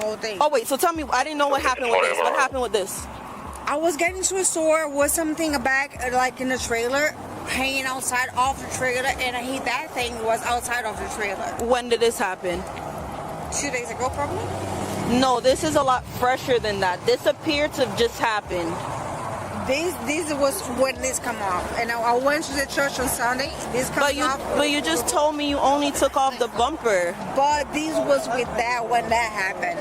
whole thing. Oh, wait, so tell me, I didn't know what happened with this. What happened with this? I was getting to a store with something back, like in the trailer, hanging outside of the trailer, and that thing was outside of the trailer. When did this happen? 2 days ago, probably? No, this is a lot fresher than that. This appeared to just happen. This was when this come off, and I went to the church on Sunday. This comes off. But you just told me you only took off the bumper. But this was with that when that happened.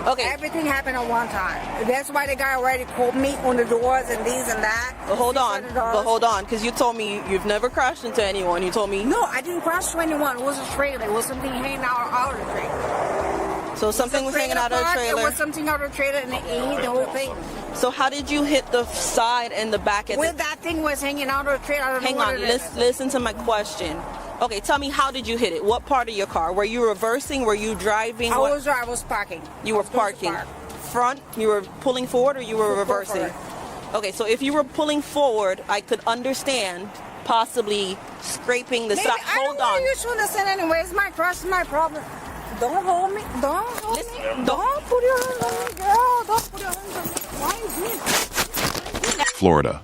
Okay. Everything happened at one time. That's why the guy already called me on the doors and this and that. But hold on, because you told me you've never crashed into anyone. You told me. No, I didn't crash into anyone. It was a trailer. It was something hanging out of the trailer. So something was hanging out of the trailer. It was something out of the trailer, and it hit the whole thing. So how did you hit the side and the back? When that thing was hanging out of the trailer, I don't know what it is. Listen to my question. Okay, tell me, how did you hit it? What part of your car? Were you reversing? Were you driving? I was parking. You were parking. Front? You were pulling forward, or you were reversing? Okay, so if you were pulling forward, I could understand possibly scraping the side. Hold on. I don't want you to understand anyway. It's my crush, it's my problem. Don't hold me. Don't hold me. Don't put your hands on me, girl. Don't put your hands on me. Why is this? Florida,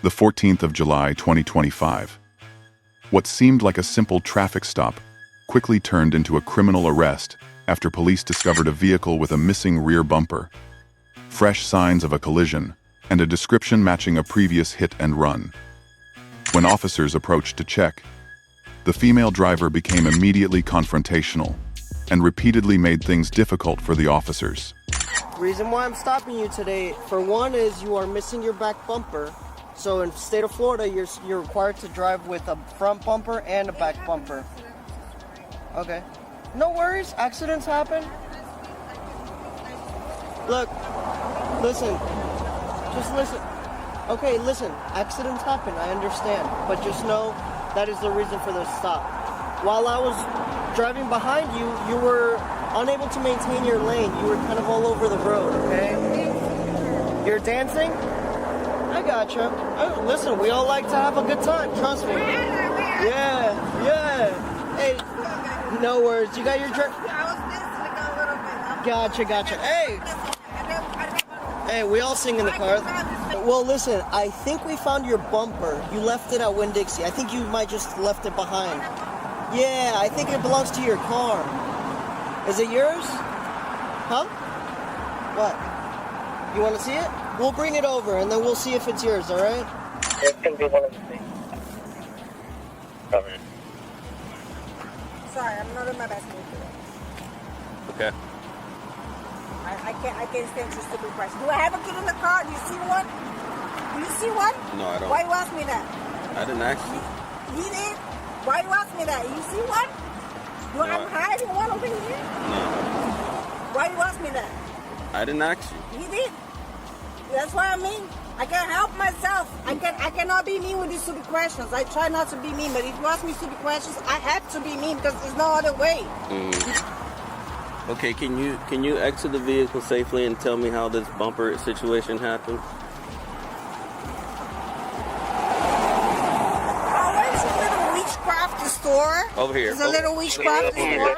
the 14th of July, 2025. What seemed like a simple traffic stop quickly turned into a criminal arrest after police discovered a vehicle with a missing rear bumper, fresh signs of a collision, and a description matching a previous hit and run. When officers approached to check, the female driver became immediately confrontational and repeatedly made things difficult for the officers. Reason why I'm stopping you today, for one, is you are missing your back bumper. So in the state of Florida, you're required to drive with a front bumper and a back bumper. Okay. No worries, accidents happen. Look, listen, just listen. Okay, listen, accidents happen, I understand. But just know that is the reason for the stop. While I was driving behind you, you were unable to maintain your lane. You were kind of all over the road, okay? You're dancing? I gotcha. Oh, listen, we all like to have a good time, trust me. Yeah. Hey, no worries. You got your drink? Gotcha. Hey, we all sing in the car. Well, listen, I think we found your bumper. You left it at Winn-Dixie. I think you might just left it behind. Yeah, I think it belongs to your car. Is it yours? Huh? What? You want to see it? We'll bring it over, and then we'll see if it's yours, all right? It's going to be one of the things. Sorry, I'm not in my best mood today. Okay. I can't stand your stupid question. Do I have a kid in the car? Do you see one? Do you see one? No, I don't. Why you ask me that? I didn't ask you. You did? Why you ask me that? You see one? Do I'm hiding one over here? No. Why you ask me that? I didn't ask you. You did. That's what I mean. I can't help myself. I cannot be mean with these stupid questions. I try not to be mean, but if you ask me stupid questions, I have to be mean because there's no other way. Okay, can you exit the vehicle safely and tell me how this bumper situation happened? Oh, there's a little witchcraft store. Over here. There's a little witchcraft store.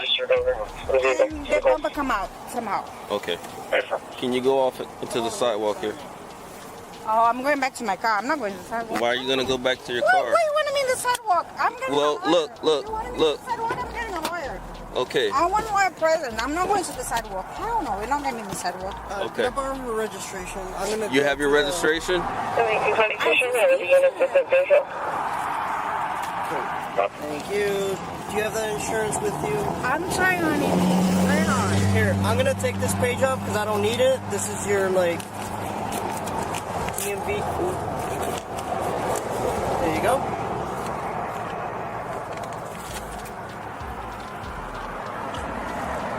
And the bumper come out somehow. Okay. Can you go off into the sidewalk here? Oh, I'm going back to my car. I'm not going to the sidewalk. Why are you gonna go back to your What car? do you want me in the sidewalk? I'm getting a lawyer. Look. I'm getting a lawyer. Okay. I want a lawyer present. I'm not going to the sidewalk. Hell no, we're not getting in the sidewalk. Okay. Can I borrow your registration? You have your registration? Thank you. Do you have that insurance with you? I'm trying, honey. Hang on. Here, I'm gonna take this page off because I don't need it. This is your DMV. There you go.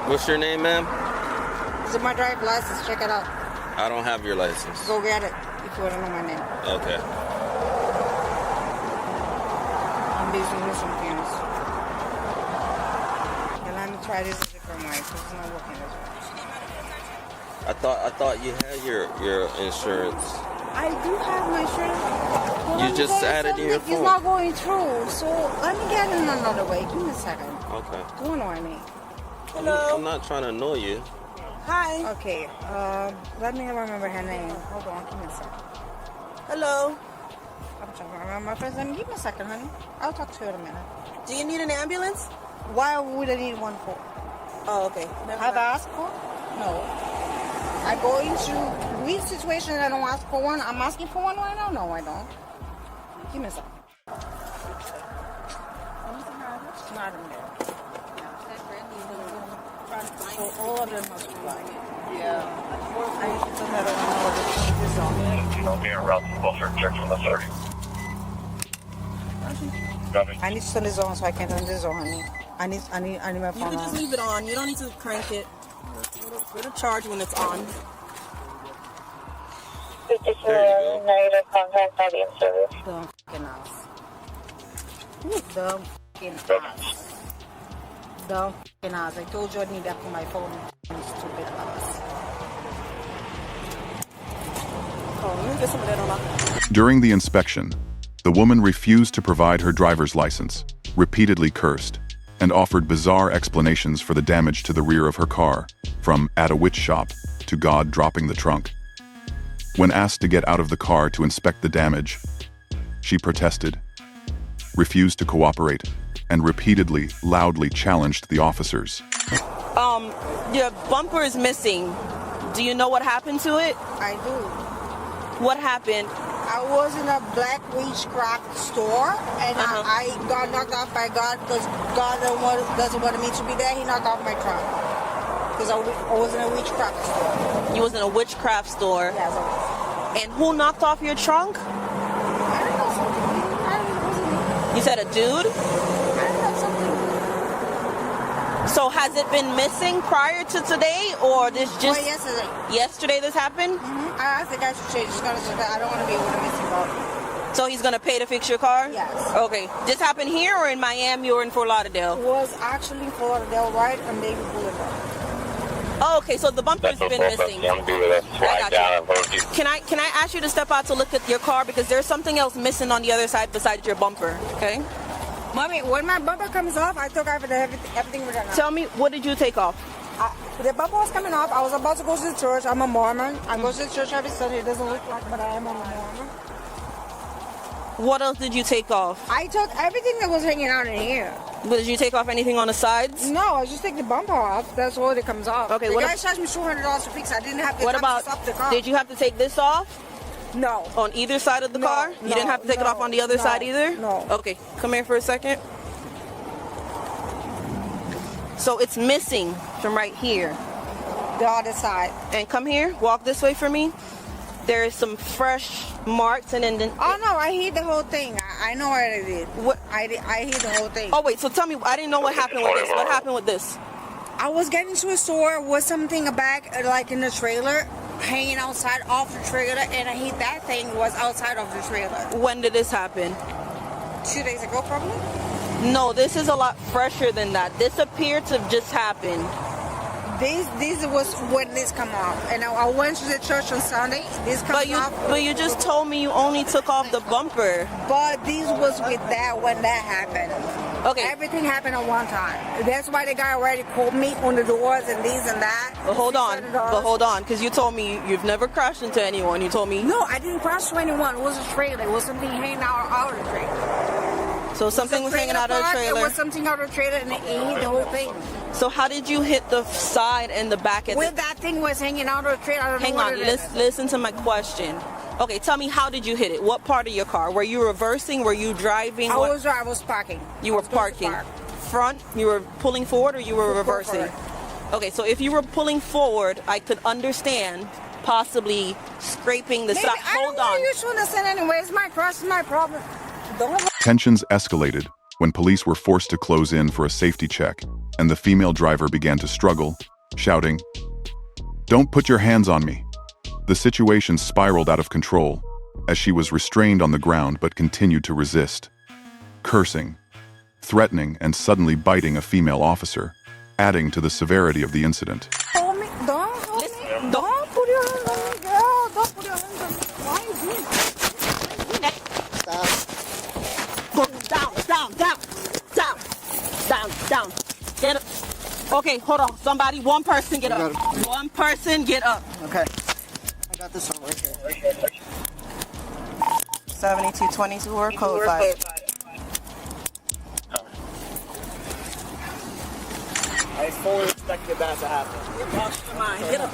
What's your name, ma'am? This is my driver's license. Check it out. I don't have your license. Go get it if you want to know my name. Okay. I'm busy with something else. And let me try this a different way because it's not working this way. I thought you had your insurance. I do have my insurance. You just added in your phone. It's not going through, so let me get it another way. Give me a second. Okay. Don't annoy me. Hello. I'm not trying to annoy you. Hi. Okay, let me remember her name. Hold on, give me a second. Hello. I'm trying to remember my first name. Give me a second, honey. I'll talk to you in a minute. Do you need an ambulance? Why would I need one for? Oh, okay. Have I asked for? No. I go into weird situations and I don't ask for one. I'm asking for one right now? No, I don't. Give me a second. It's not in there. All of them must be right. Yeah. I need to let her know that this is on. You know, me and Ralph both are checked from the 30. Copy. I need to turn this on so I can turn this on, honey. I need my You phone can just on. leave it on. You don't need to crank it. It'll charge when it's on. 54, negative contact audience service. Dumb fucking ass. Dumb fucking ass. Dumb fucking ass. I told you I need that for my phone. Stupid ass. Oh, let me get some of that on my... During the inspection, the woman refused to provide her driver's license, repeatedly cursed, and offered bizarre explanations for the damage to the rear of her car, from "at a witch shop" to "God dropping the trunk." When asked to get out of the car to inspect the damage, she protested, refused to cooperate, and repeatedly, loudly challenged the officers. Your bumper is missing. Do you know what happened to it? I do. What happened? I was in a black witchcraft store and I got knocked off by God because God doesn't want me to be there. He knocked off my trunk because I was in a witchcraft store. You was in a witchcraft store. Yes, I was. And who knocked off your trunk? I don't know something. I don't know. It wasn't me. You said a dude? I don't know something. So has it been missing prior to today, or this just Yesterday. yesterday this happened? I asked the guy to change his car so that I don't want to be able to miss him. So he's gonna pay to fix your car? Yes. Okay. This happened here or in Miami or in Fort Lauderdale? It was actually Fort Lauderdale, right, and Baby Boulevard. Oh, okay. So the bumper's been missing. I got you. Can I ask you to step out to look at your car because there's something else missing on the other side besides your bumper? Okay. Mommy, when my bumper comes off, I took off everything with it. Tell me, what did you take off? The bumper was coming off. I was about to go to the church. I'm a Mormon. I go to the church every Sunday. It doesn't look like, but I am a Mormon. What else did you take off? I took everything that was hanging out in here. Did you take off anything on the sides? No, I just take the bumper off. That's all that comes off. Okay, the what guy charged me $200 to fix. I didn't have the What time about, to stop the car. did you have to take this off? No. On either side of the car? You didn't have to take it off on the other side either? No. Okay, come here for a second. So it's missing from right here. The other side. And come here, walk this way for me. There's some fresh marks and then... Oh no, I hit the whole thing. I know what I did. What? I hit the whole thing. Oh wait, so tell me, I didn't know what happened with this. What happened with this? I was getting to a store with something back, like in the trailer, hanging outside of the trailer, and I hit that thing was outside of the trailer. When did this happen? 2 days ago, probably. No, this is a lot fresher than that. This appeared to just happen. This was when this come off, and I went to the church on Sunday. This comes off. But you just told me you only took off the bumper. But this was with that when that happened. Okay. Everything happened at one time. That's why the guy already called me on the doors and this and that. But hold on, because you told me you've never crashed into anyone. You told me. No, I didn't crash to anyone. It was a trailer. It was something hanging out of the trailer. So something was hanging out of the trailer. It was something out of the trailer and it hit the whole thing. So how did you hit the side and the back? That thing was hanging out of the trailer. I don't Hang know what on, it is. listen to my question. Okay, tell me, how did you hit it? What part of your car? Were you reversing? Were you driving? I was parking. You were parking. Front? You were pulling forward or you were reversing? Okay, so if you were pulling forward, I could understand possibly scraping the side. Hold on. I don't want you to understand anyway. It's my cross, it's my problem. Tensions escalated when police were forced to close in for a safety check, and the female driver began to struggle, shouting, "Don't put your hands on me." The situation spiraled out of control as she was restrained on the ground but continued to resist, cursing, threatening, and suddenly biting a female officer, adding to the severity of the incident. Hold me. Don't hold me. Don't put your hands on me, girl. Don't put your hands on me. Why are you doing that? Go down. Get up. Okay, hold on. Somebody, one person get up. One person get up. Okay. I got this one right here. 7222 or code 5. I fully expected that to happen. Lost your mind. Get up.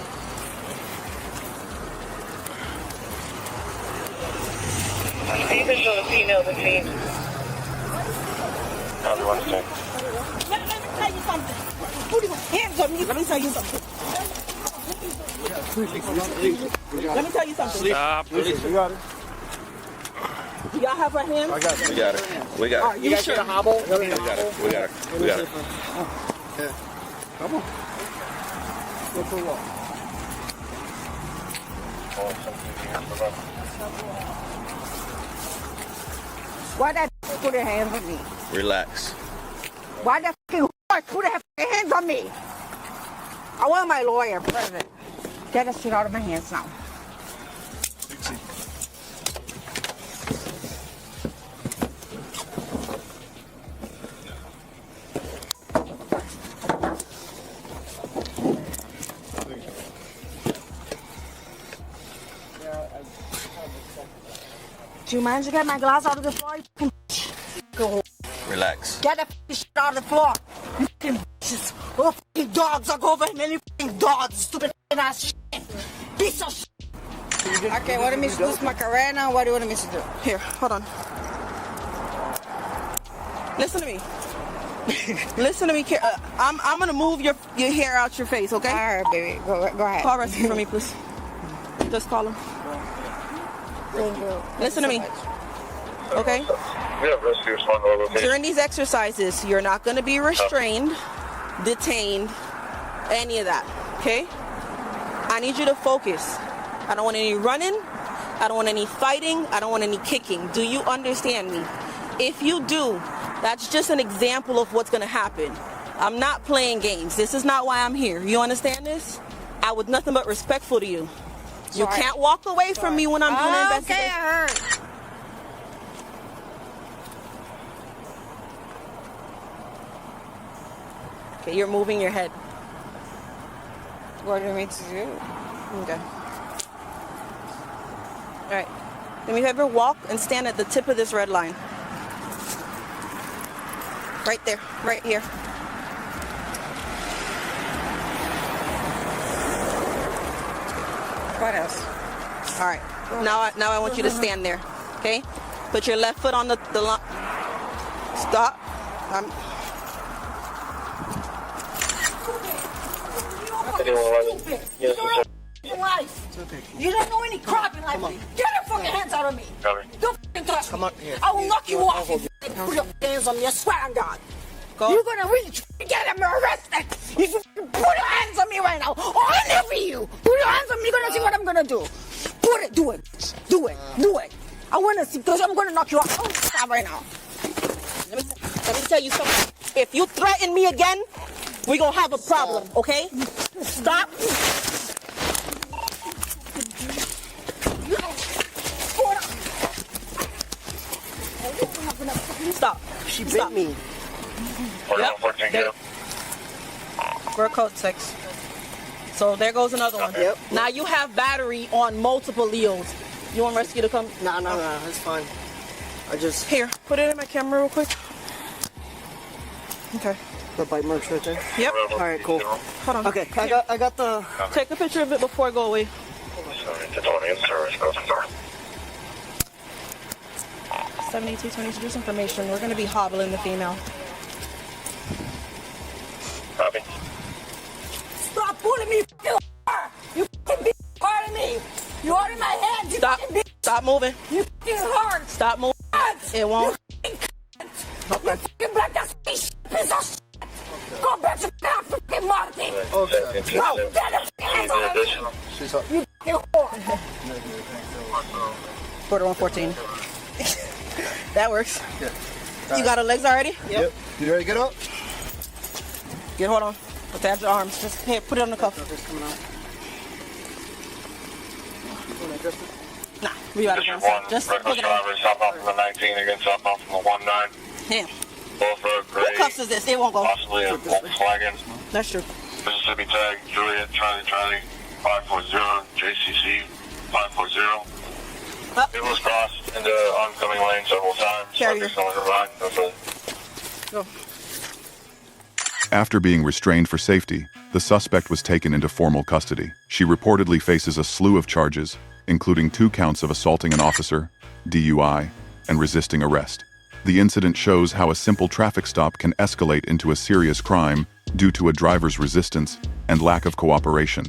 You can show the female between. Let me tell you something. Put your hands on me. Let me tell you something. Let me tell you something. Stop. You got it. Do y'all have our hands? We got it. We got it. Are you sure? Hobble? We got it. We got it. We got it. Yeah. Come on. Go for a walk. Why that put their hands on me? Relax. Why that fucking horse put their hands on me? I want my lawyer present. Get that shit out of my hands now. Do you mind to get my glass out of the floor? You fucking Relax. get that fucking shit out of the floor. You fucking bitches. Oh, fucking dogs. I'll go over him. Any fucking dogs. Stupid fucking ass shit. Piece of shit. Okay, what do you want me to do? Macarena? What do you want me to do? Here, hold on. Listen to me. Listen to me. I'm gonna move your hair out your face, okay? All right, baby. Go ahead. Call rescue for me, please. Just call him. Thank you. Listen to me. Okay? We have rescue respond to our location. During these exercises, you're not going to be restrained, detained, any of that. Okay? I need you to focus. I don't want any running. I don't want any fighting. I don't want any kicking. Do you understand me? If you do, that's just an example of what's going to happen. I'm not playing games. This is not why I'm here. You understand this? I was nothing but respectful to you. You Sorry. can't walk away from me when I'm doing an investigation. Okay, I heard. Okay, you're moving your head. What do you want me to do? Okay. All right. Let me have her walk and stand at the tip of this red line. Right there. Right here. What else? All right. Now I want you to stand there. Okay? Put your left foot on the line. Stop. Yes, sir. Life. You don't know any crap in life. Get your fucking hands out of me. Copy. Don't fucking touch me. Come on, here. I will knock you off if you put your hands on me. I swear on God. Go. You're gonna reach. Get him arrested. If you put your hands on me right now, I'll never you. Put your hands on me. You're gonna see what I'm gonna do. Put it. Do it. Do it. Do it. I wanna see because I'm gonna knock you off. Oh, stop right now. Let me tell you something. If you threaten me again, we're gonna have a problem, okay? Stop. Stop. She Stop. bit me. Yep. 14 There- We're code 6. So there goes another one. Yep. Now you have battery on multiple Leos. You want rescue to come? No, that's fine. I just Here, put it in my camera real quick. Okay. the bite marks right there. Yep. All right, cool. Hold on. Okay, I got the. Take a picture of it before I go away. Sorry, it's on in service. Go to door. 7222, just information. We're going to be hobbling the female. Copy. Stop pulling me. You fucking be part of me. You are in my hands. You Stop. fucking bitch. Stop moving. You fucking hard. Stop moving. It won't. You fucking black ass piece of shit. Go back to that fucking Martin. Okay. Go get the hands on me. She's up. You fucking whore. Quarter 114. That works. Yeah. You got her legs already? Yep. You ready to get up? Hold on. Attach your arms. Just here, put it on the cuff. Nah, we got District it. 1, Just reckless look it up. driver, southbound from the 19 against southbound from the 19. Damn. Both are What gray, cuffs is this? It won't go. possibly a Volkswagen. That's true. Mississippi tag, Juliet, Charlie, 540, JCC, 540. It was crossed into oncoming lane several times. Carrier. Go. After being restrained for safety, the suspect was taken into formal custody. She reportedly faces a slew of charges, including 2 counts of assaulting an officer, DUI, and resisting arrest. The incident shows how a simple traffic stop can escalate into a serious crime due to a driver's resistance and lack of cooperation.